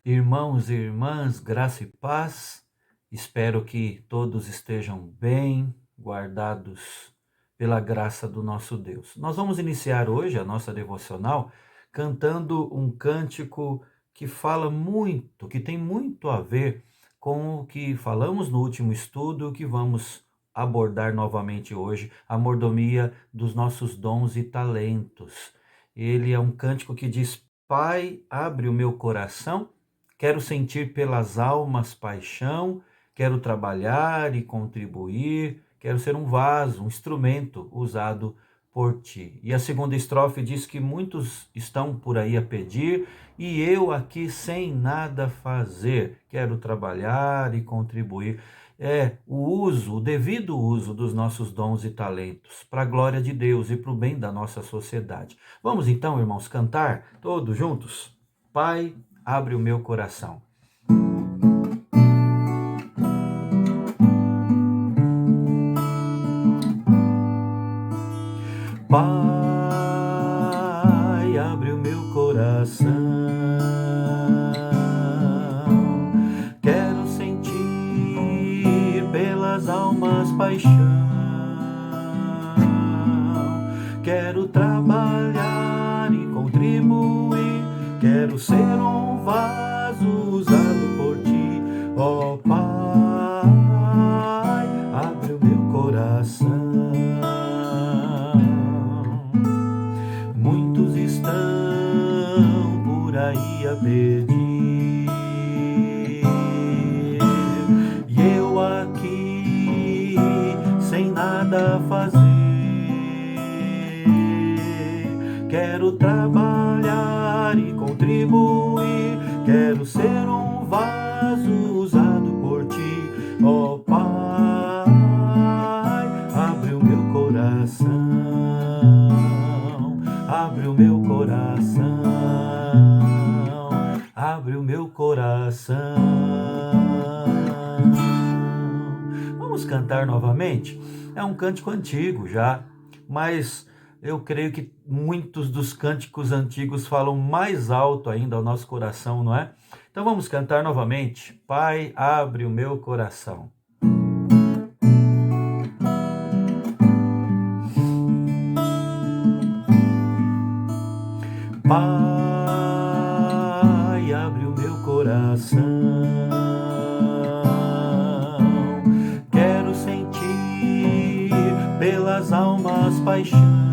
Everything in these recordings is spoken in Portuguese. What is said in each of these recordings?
Irmãos e irmãs, graça e paz, espero que todos estejam bem, guardados pela graça do nosso Deus. Nós vamos iniciar hoje a nossa devocional cantando um cântico que fala muito, que tem muito a ver com o que falamos no último estudo, que vamos abordar novamente hoje, a mordomia dos nossos dons e talentos. Ele é um cântico que diz: Pai, abre o meu coração. Quero sentir pelas almas paixão, quero trabalhar e contribuir, quero ser um vaso, um instrumento usado por ti. E a segunda estrofe diz que muitos estão por aí a pedir, e eu aqui sem nada fazer, quero trabalhar e contribuir. É o devido uso dos nossos dons e talentos, para a glória de Deus e para o bem da nossa sociedade. Vamos então, irmãos, cantar todos juntos? Pai, abre o meu coração. Pai, abre o meu coração. Quero sentir pelas almas paixão. Quero trabalhar e contribuir. Quero ser um vaso usado por ti, ó Pai, abre o meu coração. Muitos estão por aí a pedir, e eu aqui sem nada fazer. Quero trabalhar e contribuir, quero ser um vaso usado por ti, ó Pai, abre o meu coração, abre o meu coração, abre o meu coração. Vamos cantar novamente? É um cântico antigo já, mas eu creio que muitos dos cânticos antigos falam mais alto ainda ao nosso coração, não é? Então vamos cantar novamente. Pai, abre o meu coração. Pai, abre o meu coração. Quero sentir pelas almas paixão.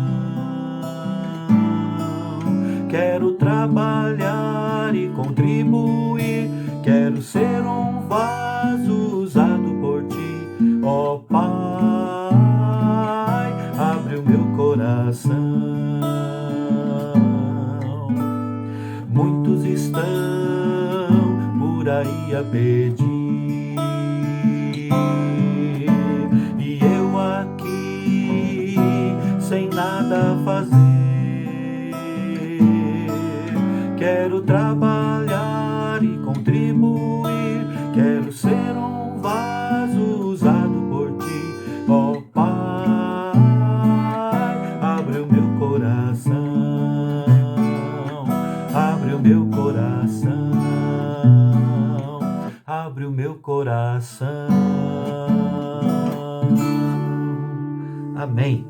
Quero trabalhar e contribuir, quero ser um vaso usado por ti, ó Pai, abre o meu coração. Muitos estão por aí a pedir, e eu aqui sem nada fazer. Quero trabalhar e contribuir, quero ser um vaso usado por ti, ó Pai, abre o meu coração, abre o meu coração, abre o meu coração. Amém.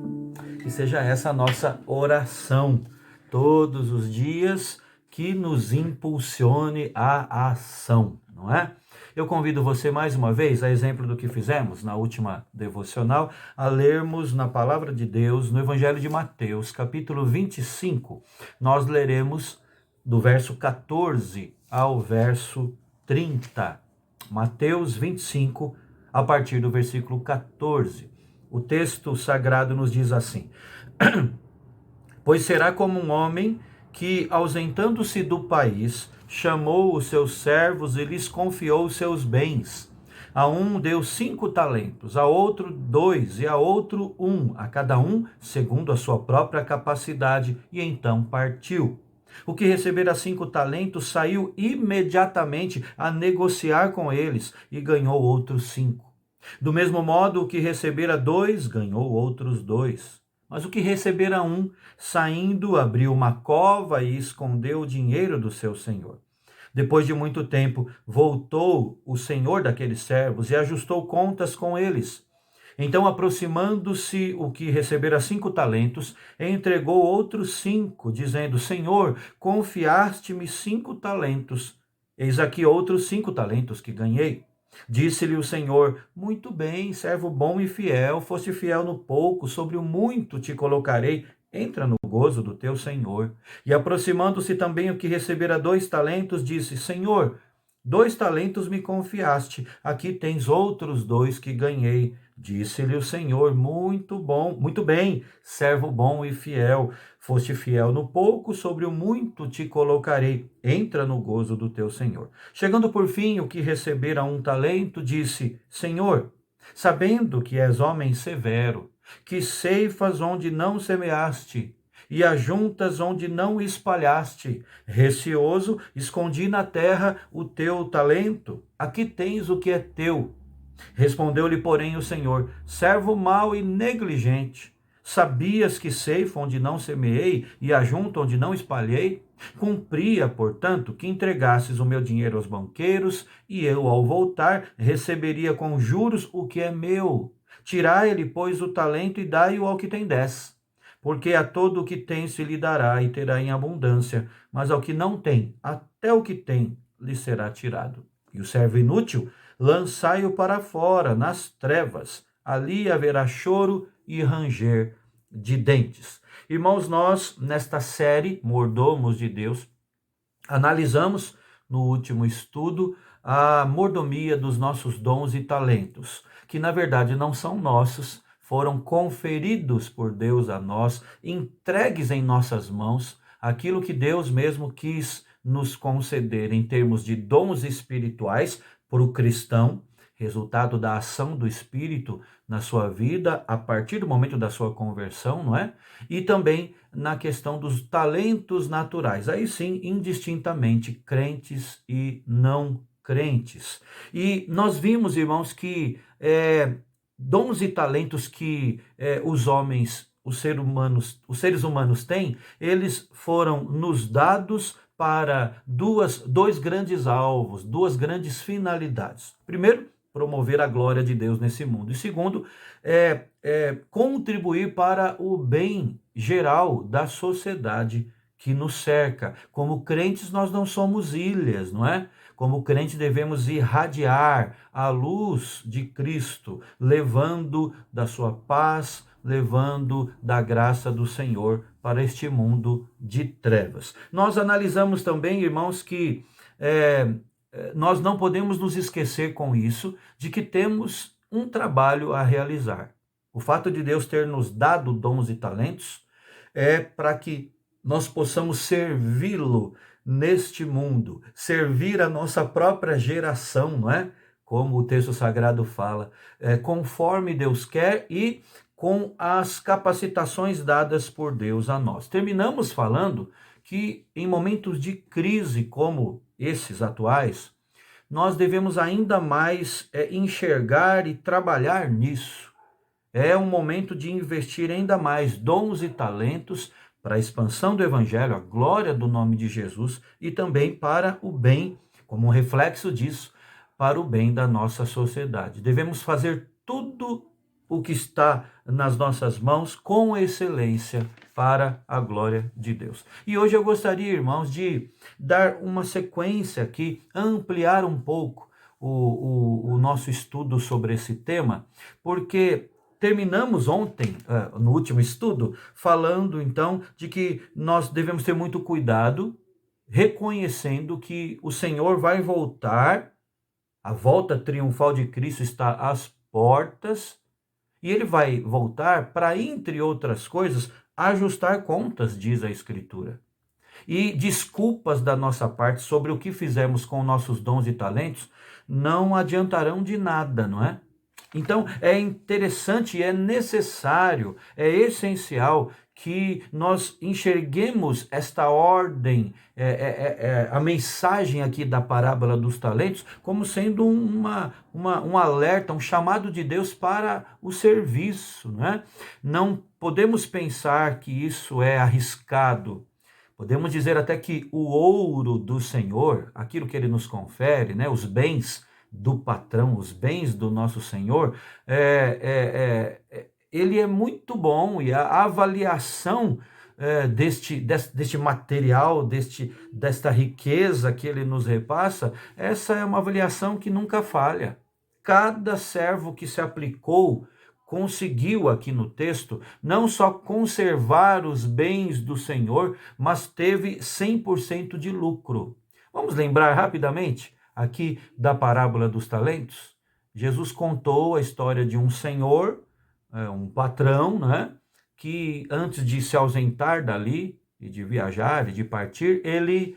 Que seja essa a nossa oração todos os dias, que nos impulsione à ação, não é? Eu convido você mais uma vez, a exemplo do que fizemos na última devocional, a lermos na Palavra de Deus, no Evangelho de Mateus, capítulo 25. Nós leremos do verso 14 ao verso 30. Mateus 25, a partir do versículo 14. O texto sagrado nos diz assim: Pois será como um homem que, ausentando-se do país, chamou os seus servos e lhes confiou os seus bens. A um deu 5 talentos, a outro 2 e a outro 1, a cada um segundo a sua própria capacidade, e então partiu. O que recebera 5 talentos saiu imediatamente a negociar com eles e ganhou outros 5. Do mesmo modo, o que recebera 2 ganhou outros 2. Mas o que recebera 1, saindo, abriu uma cova e escondeu o dinheiro do seu senhor. Depois de muito tempo, voltou o senhor daqueles servos e ajustou contas com eles. Então, aproximando-se o que recebera 5 talentos, entregou outros 5, dizendo: Senhor, confiaste-me 5 talentos. Eis aqui outros 5 talentos que ganhei. Disse-lhe o Senhor: Muito bem, servo bom e fiel, foste fiel no pouco, sobre o muito te colocarei. Entra no gozo do teu Senhor. E aproximando-se também o que recebera 2 talentos, disse: Senhor, 2 talentos me confiaste, aqui tens outros 2 que ganhei. Disse-lhe o Senhor: Muito bom, muito bem, servo bom e fiel. Foste fiel no pouco, sobre o muito te colocarei. Entra no gozo do teu Senhor. Chegando por fim o que recebera 1 talento, disse: Senhor, sabendo que és homem severo, que ceifas onde não semeaste, e ajuntas onde não espalhaste, receoso, escondi na terra o teu talento. Aqui tens o que é teu. Respondeu-lhe, porém, o Senhor: servo mau e negligente, sabias que ceifo onde não semeei e ajunto onde não espalhei? Cumpria, portanto, que entregasses o meu dinheiro aos banqueiros, e eu, ao voltar, receberia com juros o que é meu. Tirai-lhe, pois, o talento e dai-o ao que tem 10. Porque a todo o que tem se lhe dará e terá em abundância, mas ao que não tem, até o que tem lhe será tirado. E o servo inútil, lançai-o para fora, nas trevas. Ali haverá choro e ranger de dentes. Irmãos, nós, nesta série Mordomos de Deus, analisamos no último estudo a mordomia dos nossos dons e talentos, que na verdade não são nossos, foram conferidos por Deus a nós, entregues em nossas mãos, aquilo que Deus mesmo quis nos conceder em termos de dons espirituais para o cristão, resultado da ação do Espírito na sua vida a partir do momento da sua conversão, não é? E também na questão dos talentos naturais, aí sim, indistintamente, crentes e não crentes. E nós vimos, irmãos, que dons e talentos que os homens, os seres humanos têm, eles foram nos dados para dois grandes alvos, duas grandes finalidades. Primeiro, promover a glória de Deus nesse mundo. E segundo, contribuir para o bem geral da sociedade que nos cerca. Como crentes, nós não somos ilhas, não é? Como crente, devemos irradiar a luz de Cristo, levando da sua paz, levando da graça do Senhor para este mundo de trevas. Nós analisamos também, irmãos, que nós não podemos nos esquecer com isso, de que temos um trabalho a realizar. O fato de Deus ter nos dado dons e talentos é para que nós possamos servi-lo neste mundo, servir a nossa própria geração, não é? Como o texto sagrado fala, conforme Deus quer e com as capacitações dadas por Deus a nós. Terminamos falando que em momentos de crise como esses atuais, nós devemos ainda mais enxergar e trabalhar nisso. É um momento de investir ainda mais dons e talentos para a expansão do Evangelho, a glória do nome de Jesus, e também para o bem, como um reflexo disso, para o bem da nossa sociedade. Devemos fazer tudo o que está nas nossas mãos com excelência para a glória de Deus. E hoje eu gostaria, irmãos, de dar uma sequência aqui, ampliar um pouco o nosso estudo sobre esse tema, porque terminamos ontem, no último estudo, falando então de que nós devemos ter muito cuidado, reconhecendo que o Senhor vai voltar, a volta triunfal de Cristo está às portas, e ele vai voltar para, entre outras coisas, ajustar contas, diz a Escritura. E desculpas da nossa parte sobre o que fizemos com nossos dons e talentos não adiantarão de nada, não é? Então, é interessante, é necessário, é essencial que nós enxerguemos esta ordem, a mensagem aqui da parábola dos talentos, como sendo um alerta, um chamado de Deus para o serviço, né? Não podemos pensar que isso é arriscado, Podemos dizer até que o ouro do Senhor, aquilo que ele nos confere, né, os bens do patrão, os bens do nosso Senhor, ele é muito bom e a avaliação deste material, desta riqueza que ele nos repassa, essa é uma avaliação que nunca falha. Cada servo que se aplicou conseguiu aqui no texto não só conservar os bens do Senhor, mas teve 100% de lucro. Vamos lembrar rapidamente aqui da parábola dos talentos? Jesus contou a história de um senhor, um patrão, né, que antes de se ausentar dali, e de viajar, e de partir, ele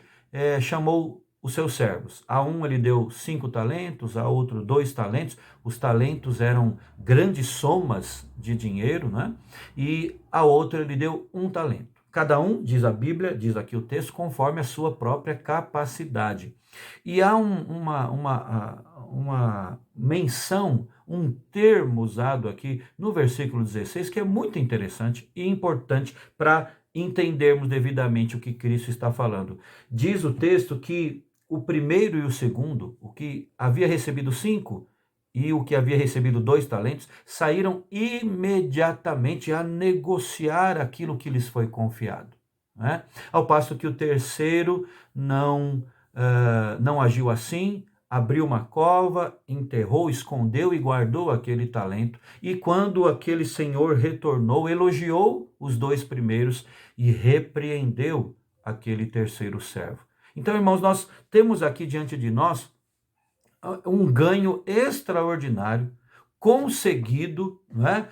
chamou os seus servos. A um ele deu 5 talentos, a outro 2 talentos. Os talentos eram grandes somas de dinheiro, né? E a outro ele deu 1 talento. Cada um, diz a Bíblia, diz aqui o texto, conforme a sua própria capacidade. E há uma menção, um termo usado aqui no versículo 16, que é muito interessante e importante para entendermos devidamente o que Cristo está falando. Diz o texto que o primeiro e o segundo, o que havia recebido 5 e o que havia recebido 2 talentos, saíram imediatamente a negociar aquilo que lhes foi confiado, né? Ao passo que o terceiro não agiu assim, abriu uma cova, enterrou, escondeu e guardou aquele talento. E quando aquele senhor retornou, elogiou os 2 primeiros e repreendeu aquele terceiro servo. Então, irmãos, nós temos aqui diante de nós um ganho extraordinário, conseguido, né,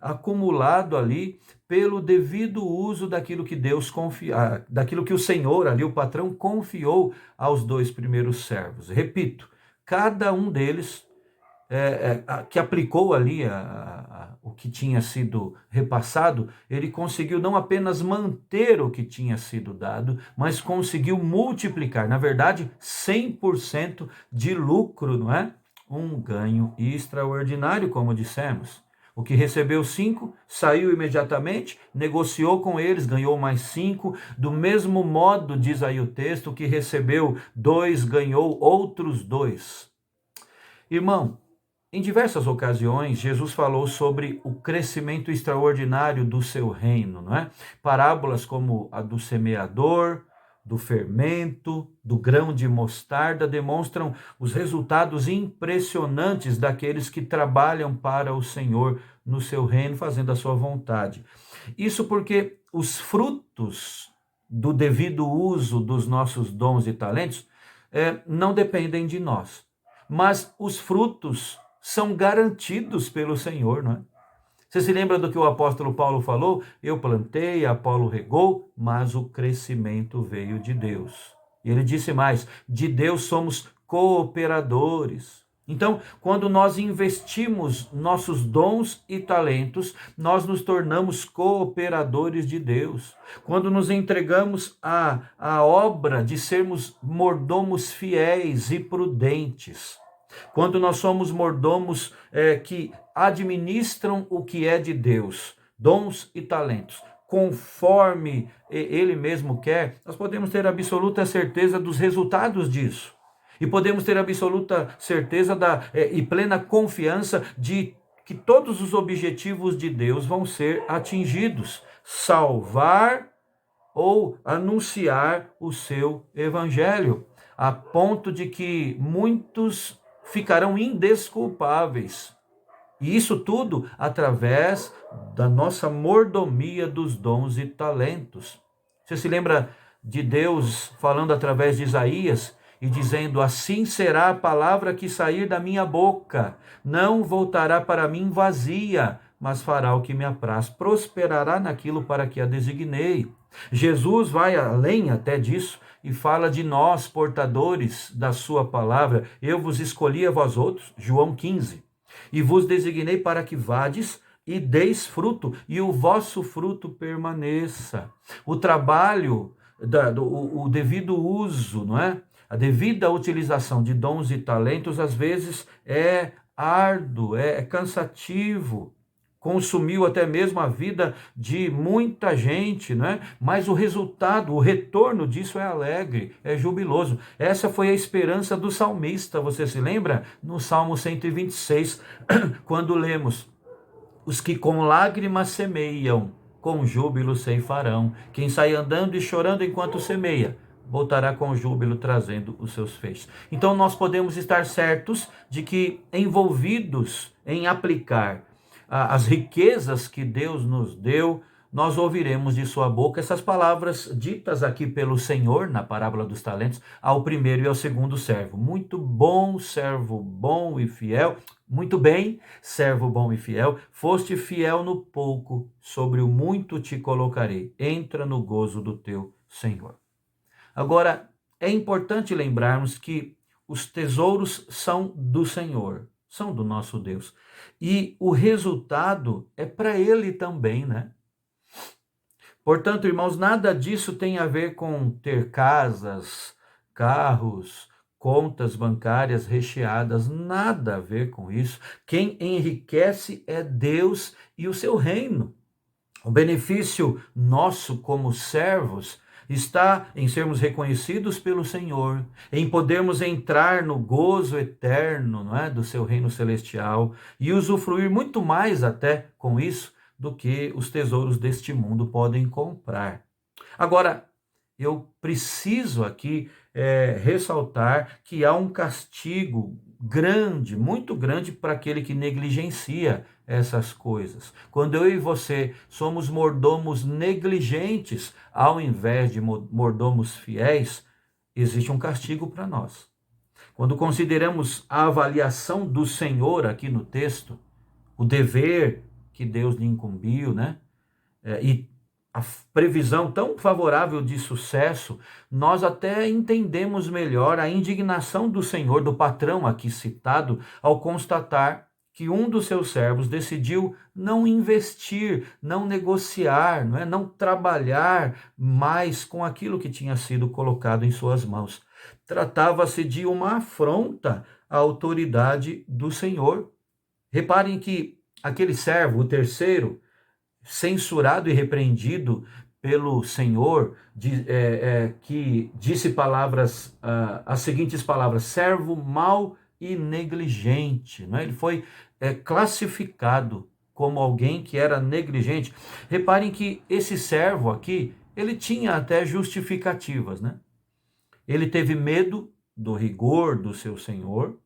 acumulado ali pelo devido uso daquilo que Deus daquilo que o Senhor ali, o patrão, confiou aos 2 primeiros servos. Repito, cada um deles que aplicou ali o que tinha sido repassado, ele conseguiu não apenas manter o que tinha sido dado, mas conseguiu multiplicar, na verdade, 100% de lucro, não é? Um ganho extraordinário, como dissemos. O que recebeu 5, saiu imediatamente, negociou com eles, ganhou mais 5. Do mesmo modo, diz aí o texto, que recebeu 2, ganhou outros 2. Irmão, em diversas ocasiões, Jesus falou sobre o crescimento extraordinário do seu reino, não é? Parábolas como a do semeador, do fermento, do grão de mostarda demonstram os resultados impressionantes daqueles que trabalham para o Senhor no seu reino, fazendo a sua vontade. Isso porque os frutos do devido uso dos nossos dons e talentos não dependem de nós, mas os frutos são garantidos pelo Senhor, não é? Você se lembra do que o apóstolo Paulo falou? Eu plantei, Apolo regou, mas o crescimento veio de Deus. E ele disse mais, de Deus somos cooperadores. Então, quando nós investimos nossos dons e talentos, nós nos tornamos cooperadores de Deus. Quando nos entregamos à obra de sermos mordomos fiéis e prudentes, quando nós somos mordomos que administram o que é de Deus, dons e talentos, conforme Ele mesmo quer, nós podemos ter absoluta certeza dos resultados disso. E podemos ter absoluta certeza e plena confiança de que todos os objetivos de Deus vão ser atingidos. Salvar ou anunciar o seu evangelho, a ponto de que muitos ficarão indesculpáveis. E isso tudo através da nossa mordomia dos dons e talentos. Você se lembra de Deus falando através de Isaías e dizendo, assim será a palavra que sair da minha boca, não voltará para mim vazia, mas fará o que me apraz, prosperará naquilo para que a designei. Jesus vai além até disso e fala de nós, portadores da sua palavra. Eu vos escolhi a vós outros, João 15, e vos designei para que vades e deis fruto, e o vosso fruto permaneça. O trabalho, o devido uso, não é? A devida utilização de dons e talentos, às vezes, é árduo, é cansativo. consumiu até mesmo a vida de muita gente, né? Mas o resultado, o retorno disso é alegre, é jubiloso. Essa foi a esperança do salmista, você se lembra? No Salmo 126, quando lemos: os que com lágrimas semeiam, com júbilo ceifarão. Quem sai andando e chorando enquanto semeia, voltará com júbilo trazendo os seus feixes. Então nós podemos estar certos de que, envolvidos em aplicar as riquezas que Deus nos deu, nós ouviremos de sua boca essas palavras ditas aqui pelo Senhor na parábola dos talentos ao primeiro e ao segundo servo: muito bom, servo bom e fiel. Muito bem, servo bom e fiel, foste fiel no pouco, sobre o muito te colocarei. Entra no gozo do teu Senhor. Agora, é importante lembrarmos que os tesouros são do Senhor, são do nosso Deus. E o resultado é para Ele também, né? Portanto, irmãos, nada disso tem a ver com ter casas, carros, contas bancárias recheadas, nada a ver com isso. Quem enriquece é Deus e o seu reino. O benefício nosso como servos está em sermos reconhecidos pelo Senhor, em podermos entrar no gozo eterno, não é, do seu reino celestial e usufruir muito mais até com isso do que os tesouros deste mundo podem comprar. Agora, eu preciso aqui ressaltar que há um castigo grande, muito grande, para aquele que negligencia essas coisas. Quando eu e você somos mordomos negligentes, ao invés de mordomos fiéis, existe um castigo para nós. Quando consideramos a avaliação do Senhor aqui no texto, o dever que Deus lhe incumbiu, né? E a previsão tão favorável de sucesso, nós até entendemos melhor a indignação do Senhor, do patrão aqui citado, ao constatar que um dos seus servos decidiu não investir, não negociar, não trabalhar mais com aquilo que tinha sido colocado em suas mãos. Tratava-se de uma afronta à autoridade do Senhor. Reparem que aquele servo, o terceiro, censurado e repreendido pelo Senhor, que disse as seguintes palavras: servo mau e negligente. Né? Ele foi classificado como alguém que era negligente. Reparem que esse servo aqui, ele tinha até justificativas, né? Ele teve medo do rigor do seu Senhor.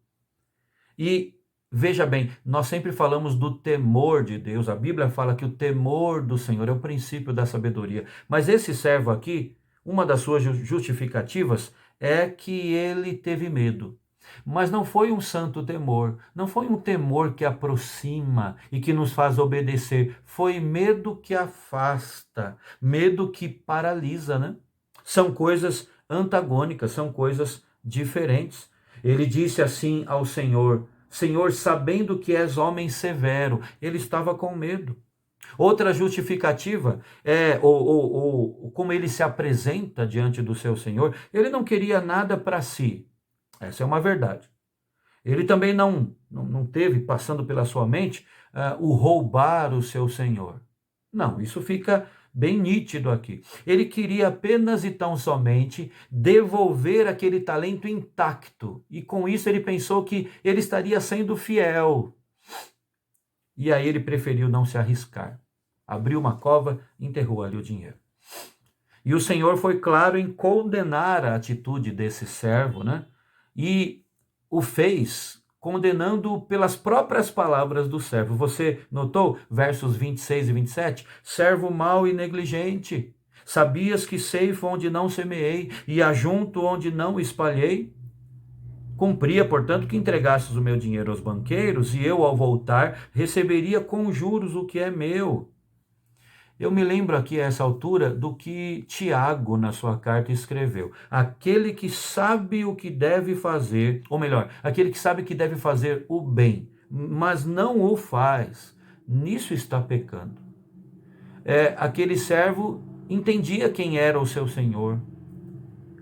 E veja bem, nós sempre falamos do temor de Deus. A Bíblia fala que o temor do Senhor é o princípio da sabedoria. Mas esse servo aqui, uma das suas justificativas é que ele teve medo. Mas não foi um santo temor, não foi um temor que aproxima e que nos faz obedecer. Foi medo que afasta, medo que paralisa, né? São coisas antagônicas, são coisas diferentes. Ele disse assim ao Senhor: Senhor, sabendo que és homem severo. Ele estava com medo. Outra justificativa como ele se apresenta diante do seu Senhor. Ele não queria nada para si. Essa é uma verdade. Ele também não teve passando pela sua mente o roubar o seu Senhor. Não, isso fica bem nítido aqui. Ele queria apenas e tão somente devolver aquele talento intacto. E com isso ele pensou que ele estaria sendo fiel. E aí ele preferiu não se arriscar. Abriu uma cova, enterrou ali o dinheiro. E o Senhor foi claro em condenar a atitude desse servo, né? E o fez condenando pelas próprias palavras do servo. Você notou versos 26 e 27? Servo mau e negligente, sabias que ceifo onde não semeei e ajunto onde não espalhei? Cumpria, portanto, que entregasses o meu dinheiro aos banqueiros e eu, ao voltar, receberia com juros o que é meu. Eu me lembro aqui a essa altura do que Tiago, na sua carta, escreveu. Aquele que sabe o que deve fazer, ou melhor, aquele que sabe que deve fazer o bem, mas não o faz, nisso está pecando. Aquele servo entendia quem era o seu Senhor.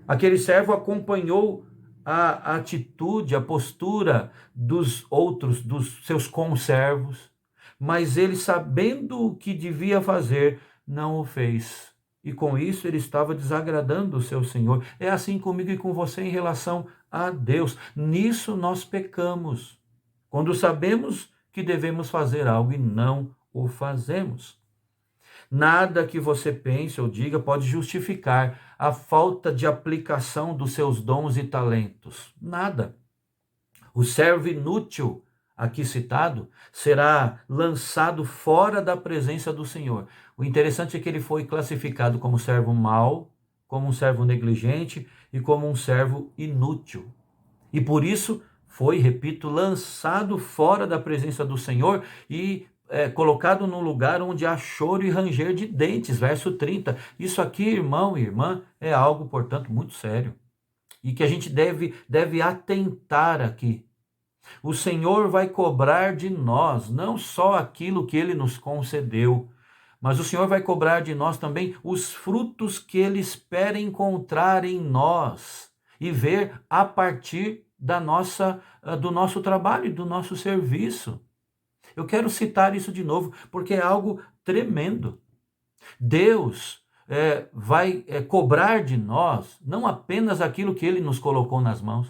Aquele servo acompanhou a atitude, a postura dos outros, dos seus conservos. mas ele, sabendo o que devia fazer, não o fez. E com isso ele estava desagradando o seu Senhor. É assim comigo e com você em relação a Deus. Nisso nós pecamos. Quando sabemos que devemos fazer algo e não o fazemos. Nada que você pense ou diga pode justificar a falta de aplicação dos seus dons e talentos. Nada. O servo inútil, aqui citado, será lançado fora da presença do Senhor. O interessante é que ele foi classificado como servo mau, como um servo negligente e como um servo inútil. E por isso foi, repito, lançado fora da presença do Senhor e colocado num lugar onde há choro e ranger de dentes. Verso 30. Isso aqui, irmão e irmã, é algo, portanto, muito sério. E que a gente deve atentar aqui. O Senhor vai cobrar de nós não só aquilo que ele nos concedeu, mas o Senhor vai cobrar de nós também os frutos que ele espera encontrar em nós e ver a partir do nosso trabalho e do nosso serviço. Eu quero citar isso de novo, porque é algo tremendo. Deus vai cobrar de nós não apenas aquilo que ele nos colocou nas mãos.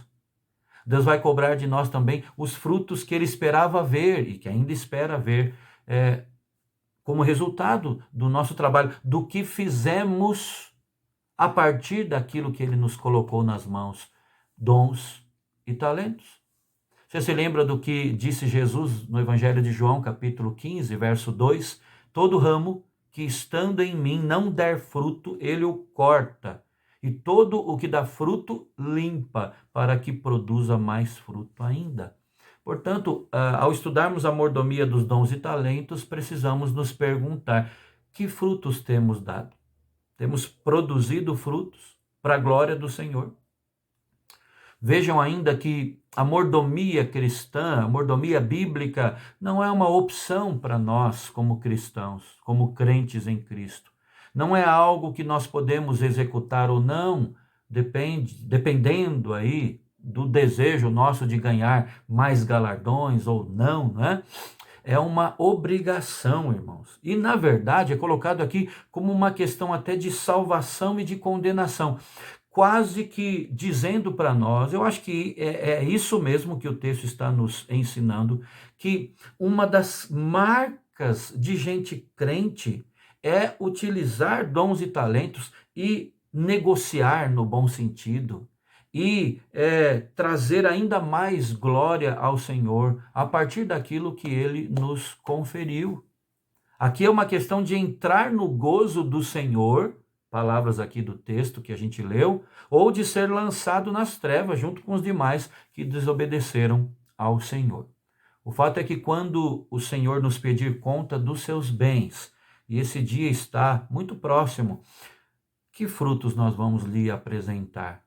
Deus vai cobrar de nós também os frutos que ele esperava ver e que ainda espera ver como resultado do nosso trabalho, do que fizemos a partir daquilo que ele nos colocou nas mãos, dons e talentos. Você se lembra do que disse Jesus no Evangelho de João, capítulo 15, verso 2? Todo ramo que estando em mim não der fruto, ele o corta. E todo o que dá fruto, limpa, para que produza mais fruto ainda. Portanto, ao estudarmos a mordomia dos dons e talentos, precisamos nos perguntar: que frutos temos dado? Temos produzido frutos para a glória do Senhor? Vejam ainda que a mordomia cristã, a mordomia bíblica, não é uma opção para nós como cristãos, como crentes em Cristo. Não é algo que nós podemos executar ou não, dependendo aí do desejo nosso de ganhar mais galardões ou não, né? É uma obrigação, irmãos. E, na verdade, é colocado aqui como uma questão até de salvação e de condenação. Quase que dizendo para nós, eu acho que é isso mesmo que o texto está nos ensinando, que uma das marcas de gente crente é utilizar dons e talentos e negociar no bom sentido e trazer ainda mais glória ao Senhor a partir daquilo que ele nos conferiu. Aqui é uma questão de entrar no gozo do Senhor, palavras aqui do texto que a gente leu, ou de ser lançado nas trevas junto com os demais que desobedeceram ao Senhor. O fato é que quando o Senhor nos pedir conta dos seus bens, e esse dia está muito próximo, que frutos nós vamos lhe apresentar?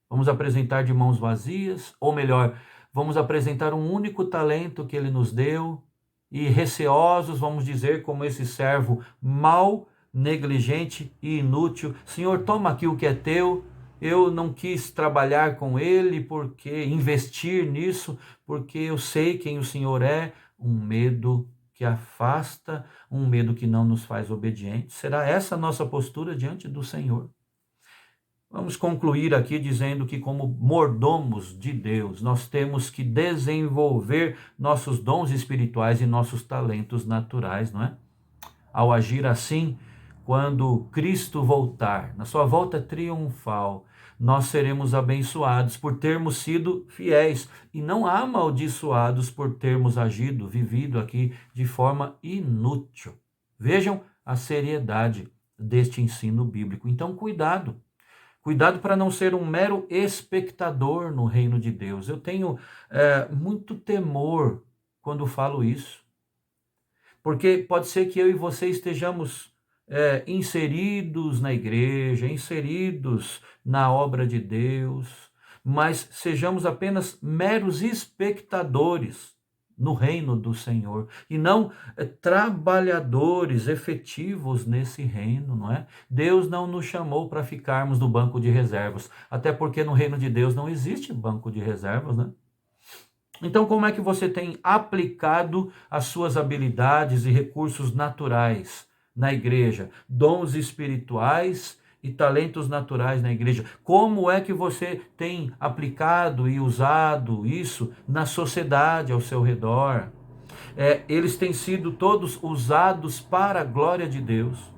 Vamos apresentar de mãos vazias? Ou melhor, vamos apresentar um único talento que ele nos deu e receosos vamos dizer como esse servo mau, negligente e inútil: Senhor, toma aqui o que é teu. Eu não quis trabalhar com ele, porque investir nisso, porque eu sei quem o Senhor é. Um medo que afasta, um medo que não nos faz obedientes. Será essa a nossa postura diante do Senhor? Vamos concluir aqui dizendo que, como mordomos de Deus, nós temos que desenvolver nossos dons espirituais e nossos talentos naturais, não é? Ao agir assim, quando Cristo voltar, na sua volta triunfal, nós seremos abençoados por termos sido fiéis e não amaldiçoados por termos agido, vivido aqui de forma inútil. Vejam a seriedade deste ensino bíblico. Então, cuidado. Cuidado para não ser um mero espectador no reino de Deus. Eu tenho muito temor quando falo isso. Porque pode ser que eu e você estejamos inseridos na igreja, inseridos na obra de Deus, mas sejamos apenas meros espectadores no reino do Senhor, e não trabalhadores efetivos nesse reino, não é? Deus não nos chamou para ficarmos no banco de reservas, até porque no reino de Deus não existe banco de reservas, né? Então, como é que você tem aplicado as suas habilidades e recursos naturais na igreja? Dons espirituais e talentos naturais na igreja. Como é que você tem aplicado e usado isso na sociedade ao seu redor? Eles têm sido todos usados para a glória de Deus.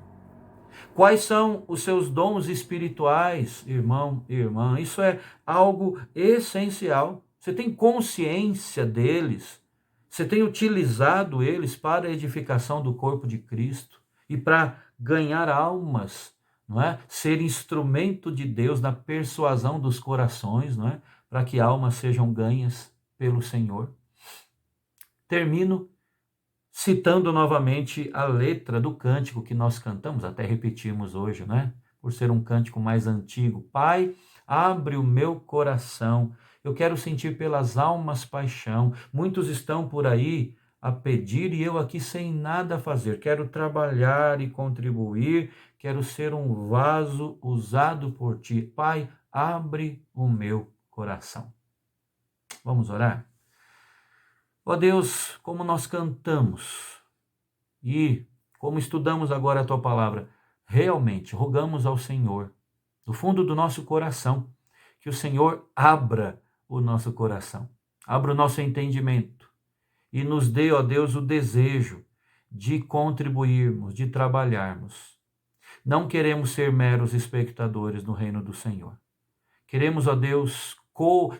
Quais são os seus dons espirituais, irmão e irmã? Isso é algo essencial. Você tem consciência deles? Você tem utilizado eles para a edificação do corpo de Cristo e para ganhar almas, não é? Ser instrumento de Deus na persuasão dos corações, não é? Para que almas sejam ganhas pelo Senhor. Termino citando novamente a letra do cântico que nós cantamos, até repetimos hoje, né? Por ser um cântico mais antigo. Pai, abre o meu coração, eu quero sentir pelas almas paixão. Muitos estão por aí a pedir e eu aqui sem nada fazer. Quero trabalhar e contribuir, quero ser um vaso usado por ti. Pai, abre o meu coração. Vamos orar? Ó Deus, como nós cantamos e como estudamos agora a tua palavra, realmente rogamos ao Senhor, do fundo do nosso coração, que o Senhor abra o nosso coração, abra o nosso entendimento e nos dê, ó Deus, o desejo de contribuirmos, de trabalharmos. Não queremos ser meros espectadores no reino do Senhor. Queremos, ó Deus,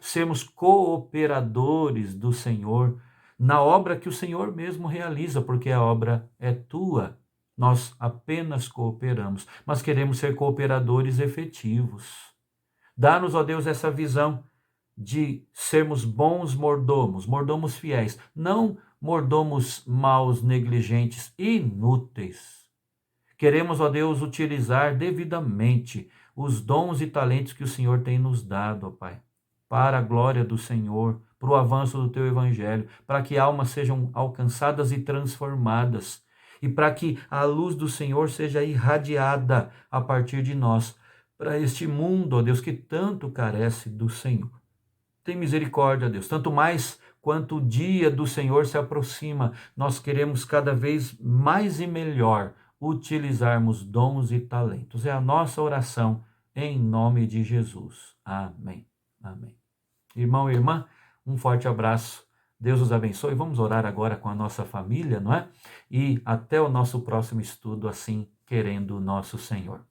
sermos cooperadores do Senhor na obra que o Senhor mesmo realiza, porque a obra é tua. Nós apenas cooperamos, mas queremos ser cooperadores efetivos. Dá-nos, ó Deus, essa visão de sermos bons mordomos, mordomos fiéis, não mordomos maus, negligentes, inúteis. Queremos, ó Deus, utilizar devidamente os dons e talentos que o Senhor tem nos dado, ó Pai, para a glória do Senhor, para o avanço do teu evangelho, para que almas sejam alcançadas e transformadas, e para que a luz do Senhor seja irradiada a partir de nós, para este mundo, ó Deus, que tanto carece do Senhor. Tem misericórdia, Deus, tanto mais quanto o dia do Senhor se aproxima, nós queremos cada vez mais e melhor utilizarmos dons e talentos. É a nossa oração em nome de Jesus. Amém. Amém. Irmão e irmã, um forte abraço. Deus os abençoe. Vamos orar agora com a nossa família, não é? E até o nosso próximo estudo, assim querendo o nosso Senhor.